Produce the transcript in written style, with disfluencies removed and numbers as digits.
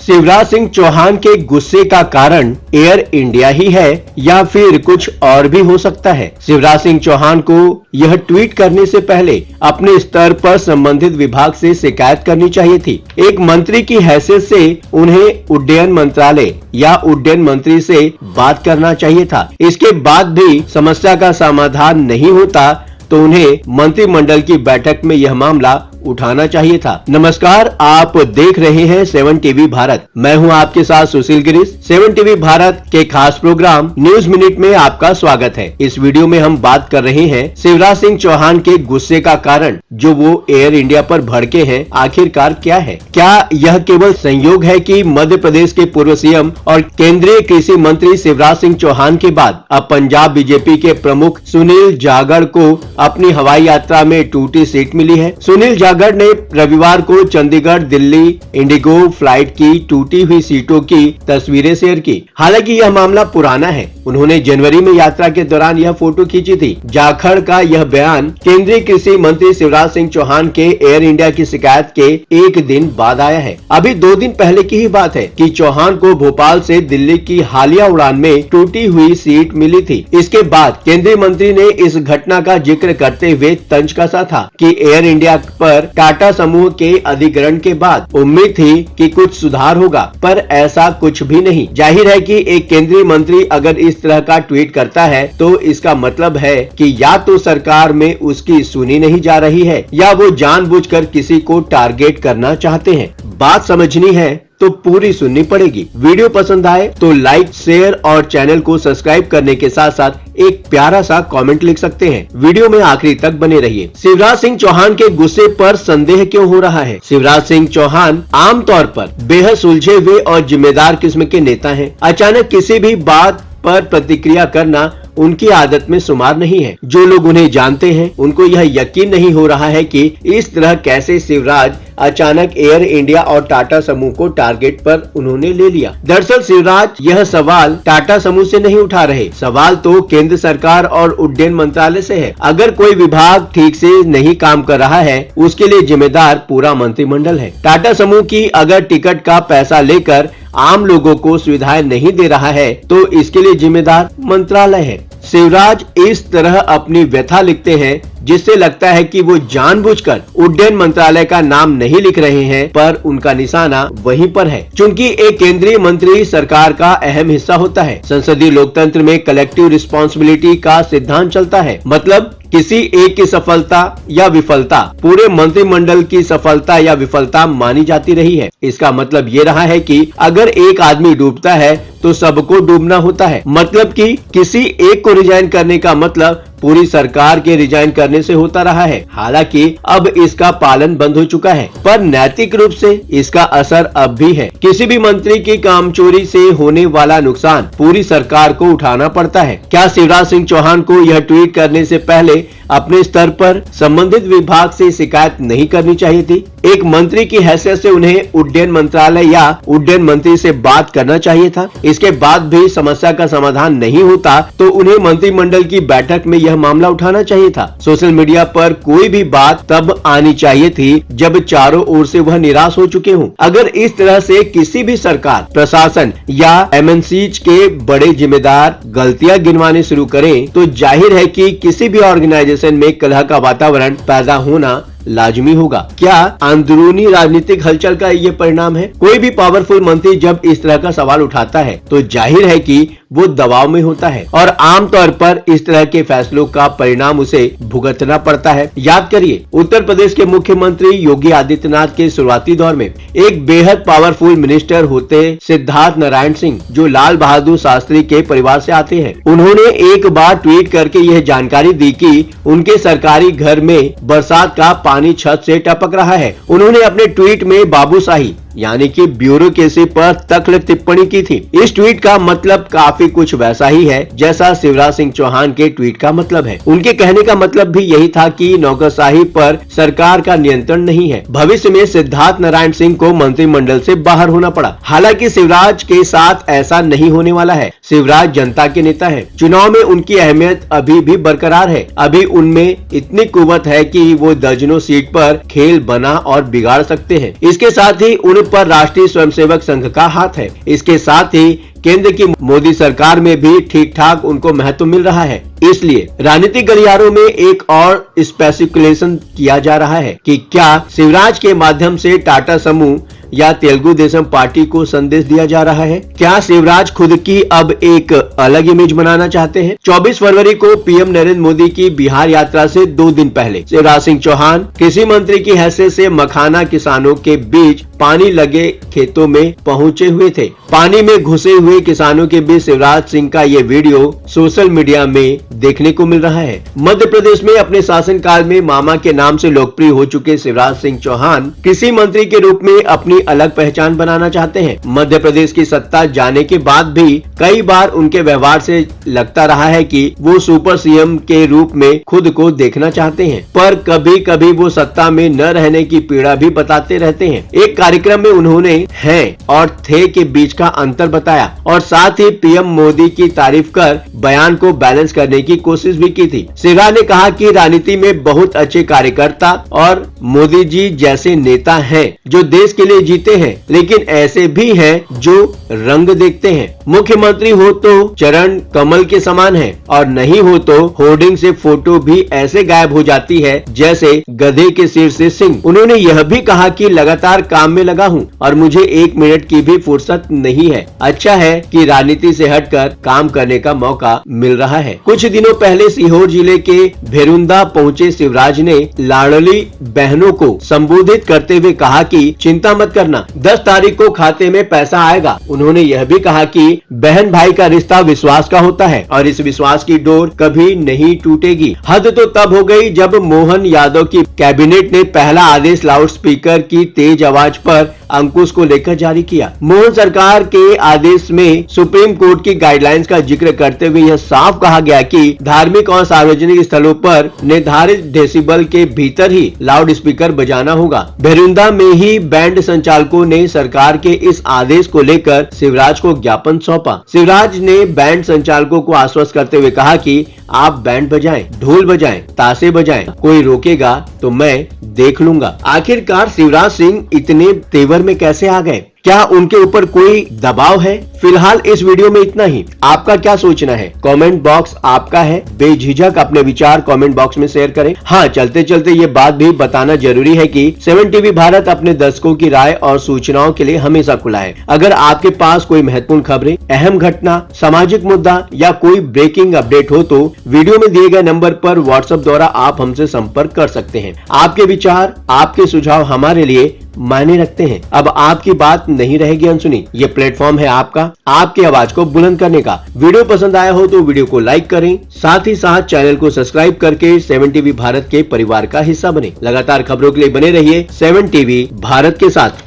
शिवराज सिंह चौहान के गुस्से का कारण एयर इंडिया ही है या फिर कुछ और भी हो सकता है। शिवराज सिंह चौहान को यह ट्वीट करने से पहले अपने स्तर पर संबंधित विभाग से शिकायत करनी चाहिए थी। एक मंत्री की हैसियत से उन्हें उड्डयन मंत्रालय या उड्डयन मंत्री से बात करना चाहिए था। इसके बाद भी समस्या का समाधान नहीं होता तो उन्हें मंत्रिमंडल की बैठक में यह मामला उठाना चाहिए था। नमस्कार, आप देख रहे हैं 7 टीवी भारत। मैं हूं आपके साथ सुशील गिरीश। 7 टीवी भारत के खास प्रोग्राम न्यूज मिनट में आपका स्वागत है। इस वीडियो में हम बात कर रहे हैं शिवराज सिंह चौहान के गुस्से का कारण जो वो एयर इंडिया पर भड़के हैं, आखिरकार क्या है। क्या यह केवल संयोग है कि मध्य प्रदेश के पूर्व सीएम और केंद्रीय कृषि मंत्री शिवराज सिंह चौहान के बाद अब पंजाब बीजेपी के प्रमुख सुनील जाखड़ को अपनी हवाई यात्रा में टूटी सीट मिली है। सुनील जाखड़ ने रविवार को चंडीगढ़ दिल्ली इंडिगो फ्लाइट की टूटी हुई सीटों की तस्वीरें शेयर की। हालांकि यह मामला पुराना है। उन्होंने जनवरी में यात्रा के दौरान यह फोटो खींची थी। जाखड़ का यह बयान केंद्रीय कृषि मंत्री शिवराज सिंह चौहान के एयर इंडिया की शिकायत के एक दिन बाद आया है। अभी 2 दिन पहले की ही बात है कि चौहान को भोपाल से दिल्ली की हालिया उड़ान में टूटी हुई सीट मिली थी। इसके बाद केंद्रीय मंत्री ने इस घटना का जिक्र करते हुए तंज कसा था कि एयर इंडिया पर टाटा समूह के अधिग्रहण के बाद उम्मीद थी कि कुछ सुधार होगा, पर ऐसा कुछ भी नहीं। जाहिर है कि एक केंद्रीय मंत्री अगर इस तरह का ट्वीट करता है तो इसका मतलब है कि या तो सरकार में उसकी सुनी नहीं जा रही है या वो जानबूझकर किसी को टारगेट करना चाहते हैं। बात समझनी है तो पूरी सुननी पड़ेगी। वीडियो पसंद आए तो लाइक, शेयर और चैनल को सब्सक्राइब करने के साथ साथ एक प्यारा सा कमेंट लिख सकते हैं। वीडियो में आखिरी तक बने रहिए। शिवराज सिंह चौहान के गुस्से पर संदेह क्यों हो रहा है? शिवराज सिंह चौहान आमतौर पर बेहद सुलझे हुए और जिम्मेदार किस्म के नेता हैं। अचानक किसी भी बात पर प्रतिक्रिया करना उनकी आदत में शुमार नहीं है। जो लोग उन्हें जानते हैं उनको यह यकीन नहीं हो रहा है कि इस तरह कैसे शिवराज अचानक एयर इंडिया और टाटा समूह को टारगेट पर उन्होंने ले लिया। दरअसल शिवराज यह सवाल टाटा समूह से नहीं उठा रहे। सवाल तो केंद्र सरकार और उड्डयन मंत्रालय से है। अगर कोई विभाग ठीक से नहीं काम कर रहा है उसके लिए जिम्मेदार पूरा मंत्रिमंडल है। टाटा समूह की अगर टिकट का पैसा लेकर आम लोगों को सुविधाएं नहीं दे रहा है तो इसके लिए जिम्मेदार मंत्रालय है। शिवराज इस तरह अपनी व्यथा लिखते हैं जिससे लगता है कि वो जानबूझकर उड्डयन मंत्रालय का नाम नहीं लिख रहे हैं, पर उनका निशाना वहीं पर है। चूंकि एक केंद्रीय मंत्री सरकार का अहम हिस्सा होता है। संसदीय लोकतंत्र में कलेक्टिव रिस्पॉन्सिबिलिटी का सिद्धांत चलता है। मतलब किसी एक की सफलता या विफलता पूरे मंत्रिमंडल की सफलता या विफलता मानी जाती रही है। इसका मतलब ये रहा है कि अगर एक आदमी डूबता है तो सबको डूबना होता है। मतलब कि किसी एक को रिजाइन करने का मतलब पूरी सरकार के रिजाइन करने से होता रहा है। हालांकि अब इसका पालन बंद हो चुका है, पर नैतिक रूप से इसका असर अब भी है। किसी भी मंत्री की कामचोरी से होने वाला नुकसान पूरी सरकार को उठाना पड़ता है। क्या शिवराज सिंह चौहान को यह ट्वीट करने से पहले अपने स्तर पर संबंधित विभाग से शिकायत नहीं करनी चाहिए थी? एक मंत्री की हैसियत से उन्हें उड्डयन मंत्रालय या उड्डयन मंत्री से बात करना चाहिए था। इसके बाद भी समस्या का समाधान नहीं होता तो उन्हें मंत्रिमंडल की बैठक में यह मामला उठाना चाहिए था। सोशल मीडिया पर कोई भी बात तब आनी चाहिए थी जब चारों ओर से वह निराश हो चुके हों। अगर इस तरह से किसी भी सरकार, प्रशासन या एमएनसीज के बड़े जिम्मेदार गलतियां गिनवाने शुरू करें तो जाहिर है कि किसी भी ऑर्गेनाइजेशन में कलह का वातावरण पैदा होना लाजमी होगा। क्या अंदरूनी राजनीतिक हलचल का ये परिणाम है? कोई भी पावरफुल मंत्री जब इस तरह का सवाल उठाता है तो जाहिर है कि वो दबाव में होता है और आमतौर पर इस तरह के फैसलों का परिणाम उसे भुगतना पड़ता है। याद करिए, उत्तर प्रदेश के मुख्यमंत्री योगी आदित्यनाथ के शुरुआती दौर में एक बेहद पावरफुल मिनिस्टर होते सिद्धार्थ नारायण सिंह, जो लाल बहादुर शास्त्री के परिवार से आते हैं। उन्होंने एक बार ट्वीट करके यह जानकारी दी कि उनके सरकारी घर में बरसात का पानी छत से टपक रहा है। उन्होंने अपने ट्वीट में बाबूशाही यानी कि ब्यूरोक्रेसी पर तख्त टिप्पणी की थी। इस ट्वीट का मतलब काफी कुछ वैसा ही है जैसा शिवराज सिंह चौहान के ट्वीट का मतलब है। उनके कहने का मतलब भी यही था कि नौकरशाही पर सरकार का नियंत्रण नहीं है। भविष्य में सिद्धार्थ नारायण सिंह को मंत्रिमंडल से बाहर होना पड़ा। हालांकि शिवराज के साथ ऐसा नहीं होने वाला है। शिवराज जनता के नेता है। चुनाव में उनकी अहमियत अभी भी बरकरार है। अभी उनमें इतनी कुव्वत है कि वो दर्जनों सीट पर खेल बना और बिगाड़ सकते हैं। इसके साथ ही उन पर राष्ट्रीय स्वयंसेवक संघ का हाथ है। इसके साथ ही केंद्र की मोदी सरकार में भी ठीक ठाक उनको महत्व मिल रहा है। इसलिए राजनीतिक गलियारों में एक और स्पेकुलेशन किया जा रहा है कि क्या शिवराज के माध्यम से टाटा समूह या तेलुगु देशम पार्टी को संदेश दिया जा रहा है। क्या शिवराज खुद की अब एक अलग इमेज बनाना चाहते हैं? 24 फरवरी को पीएम नरेंद्र मोदी की बिहार यात्रा से 2 दिन पहले शिवराज सिंह चौहान कृषि मंत्री की हैसियत से मखाना किसानों के बीच पानी लगे खेतों में पहुंचे हुए थे। पानी में घुसे हुए किसानों के बीच शिवराज सिंह का ये वीडियो सोशल मीडिया में देखने को मिल रहा है। मध्य प्रदेश में अपने शासनकाल में मामा के नाम से लोकप्रिय हो चुके शिवराज सिंह चौहान कृषि मंत्री के रूप में अपनी अलग पहचान बनाना चाहते हैं। मध्य प्रदेश की सत्ता जाने के बाद भी कई बार उनके व्यवहार से लगता रहा है कि वो सुपर सीएम के रूप में खुद को देखना चाहते हैं, पर कभी कभी वो सत्ता में न रहने की पीड़ा भी बताते रहते हैं। एक कार्यक्रम में उन्होंने हैं और थे के बीच का अंतर बताया और साथ ही पीएम मोदी की तारीफ कर बयान को बैलेंस करने की कोशिश भी की थी। शिवराज ने कहा कि राजनीति में बहुत अच्छे कार्यकर्ता और मोदी जी जैसे नेता हैं जो देश के लिए जीते हैं, लेकिन ऐसे भी हैं जो रंग देखते हैं। मुख्यमंत्री हो तो चरण कमल के समान है और नहीं हो तो होर्डिंग से फोटो भी ऐसे गायब हो जाती है जैसे गधे के सिर से सिंह। उन्होंने यह भी कहा कि लगातार काम में लगा हूं और मुझे 1 मिनट की भी फुर्सत नहीं है। अच्छा है कि राजनीति से हटकर काम करने का मौका मिल रहा है। कुछ दिनों पहले सीहोर जिले के भेरुंदा पहुंचे शिवराज ने लाडली बहनों को संबोधित करते हुए कहा कि चिंता मत करना, 10 तारीख को खाते में पैसा आएगा। उन्होंने यह भी कहा कि बहन भाई का रिश्ता विश्वास का होता है और इस विश्वास की डोर कभी नहीं टूटेगी। हद तो तब हो गई जब मोहन यादव की कैबिनेट ने पहला आदेश लाउड स्पीकर की तेज आवाज पर अंकुश को लेकर जारी किया। मोहन सरकार के आदेश में सुप्रीम कोर्ट की गाइडलाइंस का जिक्र करते हुए यह साफ कहा गया कि धार्मिक और सार्वजनिक स्थलों पर निर्धारित डेसिबल के भीतर ही लाउड स्पीकर बजाना होगा। भेरुंदा में ही बैंड संचालकों ने सरकार के इस आदेश को लेकर शिवराज को ज्ञापन सौंपा। शिवराज ने बैंड संचालकों को आश्वस्त करते हुए कहा कि आप बैंड बजाएं, ढोल बजाएं, ताशे बजाएं, कोई रोकेगा तो मैं देख लूंगा। आखिरकार शिवराज सिंह इतने तेवर में कैसे आ गए? क्या उनके ऊपर कोई दबाव है? फिलहाल इस वीडियो में इतना ही। आपका क्या सोचना है? कमेंट बॉक्स आपका है, बेझिझक अपने विचार कमेंट बॉक्स में शेयर करें। हाँ, चलते चलते ये बात भी बताना जरूरी है कि 7 टीवी भारत अपने दर्शकों की राय और सूचनाओं के लिए हमेशा खुला है। अगर आपके पास कोई महत्वपूर्ण खबरें, अहम घटना, सामाजिक मुद्दा या कोई ब्रेकिंग अपडेट हो तो वीडियो में दिए गए नंबर पर व्हाट्सएप द्वारा आप हमसे संपर्क कर सकते हैं। आपके विचार, आपके सुझाव हमारे लिए मायने रखते हैं। अब आपकी बात नहीं रहेगी अनसुनी। ये प्लेटफॉर्म है आपका, आपकी आवाज को बुलंद करने का। वीडियो पसंद आया हो तो वीडियो को लाइक करें, साथ ही साथ चैनल को सब्सक्राइब करके 7 टीवी भारत के परिवार का हिस्सा बने। लगातार खबरों के लिए बने रहिए 7 टीवी भारत के साथ।